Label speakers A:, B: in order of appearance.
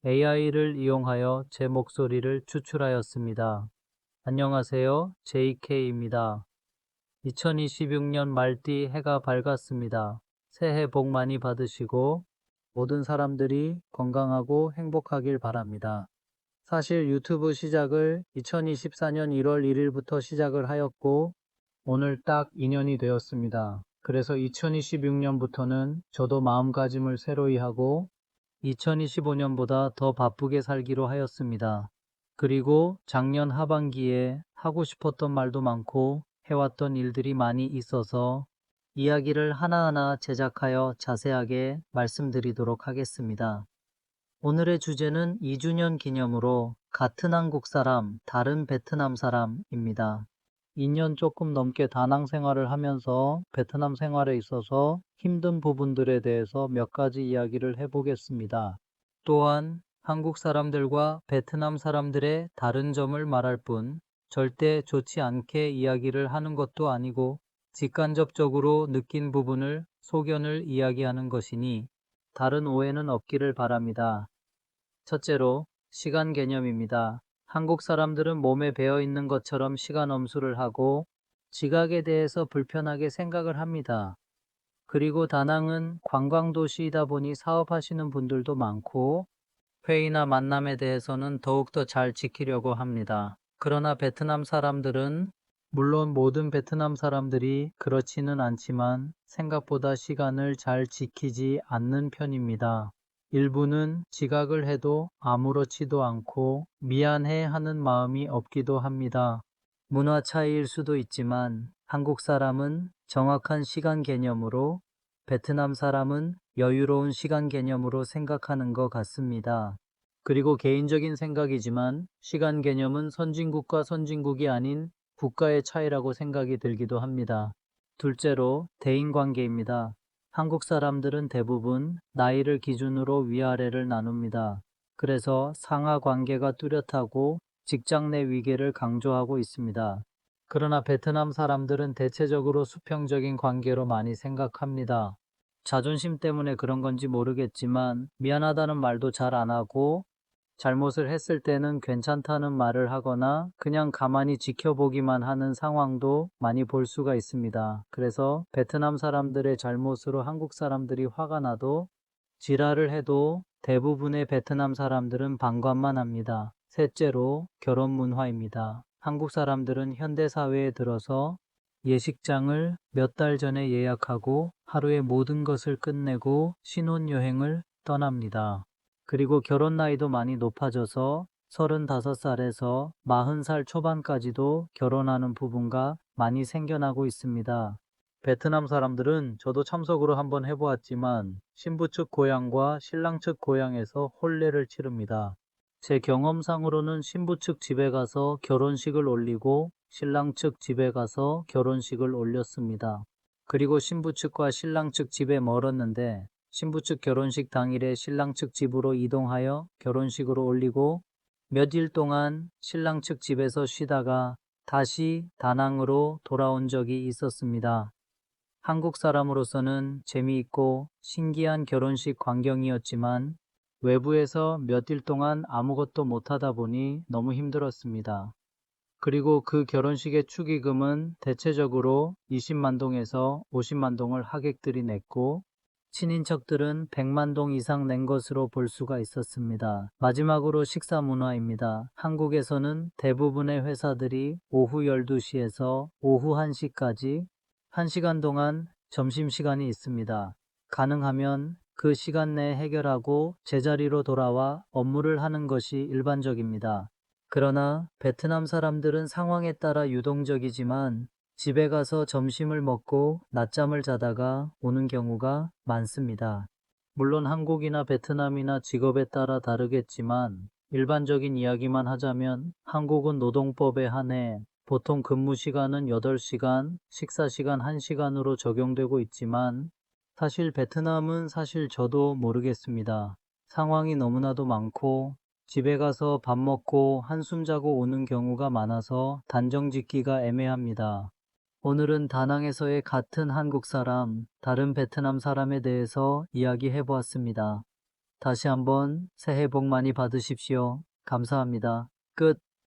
A: AI를 이용하여 제 목소리를 추출하였습니다. 안녕하세요. JK입니다. 2026년 말띠 해가 밝았습니다. 새해 복 많이 받으시고 모든 사람들이 건강하고 행복하길 바랍니다. 사실 유튜브 시작을 2024년 1월 1일부터 시작을 하였고 오늘 딱 2년이 되었습니다. 그래서 2026년부터는 저도 마음가짐을 새로이 하고 2025년보다 더 바쁘게 살기로 하였습니다. 그리고 작년 하반기에 하고 싶었던 말도 많고 해왔던 일들이 많이 있어서 이야기를 하나하나 제작하여 자세하게 말씀드리도록 하겠습니다. 오늘의 주제는 2주년 기념으로 같은 한국 사람, 다른 베트남 사람입니다. 2년 조금 넘게 다낭 생활을 하면서 베트남 생활에 있어서 힘든 부분들에 대해서 몇 가지 이야기를 해보겠습니다. 또한 한국 사람들과 베트남 사람들의 다른 점을 말할 뿐 절대 좋지 않게 이야기를 하는 것도 아니고 직간접적으로 느낀 부분을 소견을 이야기하는 것이니 다른 오해는 없기를 바랍니다. 첫째로 시간 개념입니다. 한국 사람들은 몸에 배어 있는 것처럼 시간 엄수를 하고 지각에 대해서 불편하게 생각을 합니다. 그리고 다낭은 관광도시이다 보니 사업하시는 분들도 많고 회의나 만남에 대해서는 더욱더 잘 지키려고 합니다. 그러나 베트남 사람들은 물론 모든 베트남 사람들이 그렇지는 않지만 생각보다 시간을 잘 지키지 않는 편입니다. 일부는 지각을 해도 아무렇지도 않고 미안해 하는 마음이 없기도 합니다. 문화 차이일 수도 있지만 한국 사람은 정확한 시간 개념으로 베트남 사람은 여유로운 시간 개념으로 생각하는 것 같습니다. 그리고 개인적인 생각이지만 시간 개념은 선진국과 선진국이 아닌 국가의 차이라고 생각이 들기도 합니다. 둘째로 대인관계입니다. 한국 사람들은 대부분 나이를 기준으로 위아래를 나눕니다. 그래서 상하 관계가 뚜렷하고 직장 내 위계를 강조하고 있습니다. 그러나 베트남 사람들은 대체적으로 수평적인 관계로 많이 생각합니다. 자존심 때문에 그런 건지 모르겠지만 미안하다는 말도 잘 안 하고 잘못을 했을 때는 괜찮다는 말을 하거나 그냥 가만히 지켜보기만 하는 상황도 많이 볼 수가 있습니다. 그래서 베트남 사람들의 잘못으로 한국 사람들이 화가 나도 지랄을 해도 대부분의 베트남 사람들은 방관만 합니다. 셋째로 결혼 문화입니다. 한국 사람들은 현대사회에 들어서 예식장을 몇 달 전에 예약하고 하루에 모든 것을 끝내고 신혼여행을 떠납니다. 그리고 결혼 나이도 많이 높아져서 35살에서 40살 초반까지도 결혼하는 부부가 많이 생겨나고 있습니다. 베트남 사람들은 저도 참석으로 한번 해보았지만 신부 측 고향과 신랑 측 고향에서 혼례를 치릅니다. 제 경험상으로는 신부 측 집에 가서 결혼식을 올리고 신랑 측 집에 가서 결혼식을 올렸습니다. 그리고 신부 측과 신랑 측 집에 멀었는데 신부 측 결혼식 당일에 신랑 측 집으로 이동하여 결혼식으로 올리고 몇 일 동안 신랑 측 집에서 쉬다가 다시 다낭으로 돌아온 적이 있었습니다. 한국 사람으로서는 재미있고 신기한 결혼식 광경이었지만 외부에서 몇 일 동안 아무것도 못하다 보니 너무 힘들었습니다. 그리고 그 결혼식의 축의금은 대체적으로 20만 동에서 50만 동을 하객들이 냈고 친인척들은 100만 동 이상 낸 것으로 볼 수가 있었습니다. 마지막으로 식사 문화입니다. 한국에서는 대부분의 회사들이 오후 12시에서 오후 1시까지 1시간 동안 점심시간이 있습니다. 가능하면 그 시간 내에 해결하고 제자리로 돌아와 업무를 하는 것이 일반적입니다. 그러나 베트남 사람들은 상황에 따라 유동적이지만 집에 가서 점심을 먹고 낮잠을 자다가 오는 경우가 많습니다. 물론 한국이나 베트남이나 직업에 따라 다르겠지만 일반적인 이야기만 하자면 한국은 노동법에 한해 보통 근무 시간은 8시간, 식사 시간 1시간으로 적용되고 있지만 사실 베트남은 사실 저도 모르겠습니다. 상황이 너무나도 많고 집에 가서 밥 먹고 한숨 자고 오는 경우가 많아서 단정 짓기가 애매합니다. 오늘은 다낭에서의 같은 한국 사람, 다른 베트남 사람에 대해서 이야기해 보았습니다. 다시 한번 새해 복 많이 받으십시오. 감사합니다. 끝.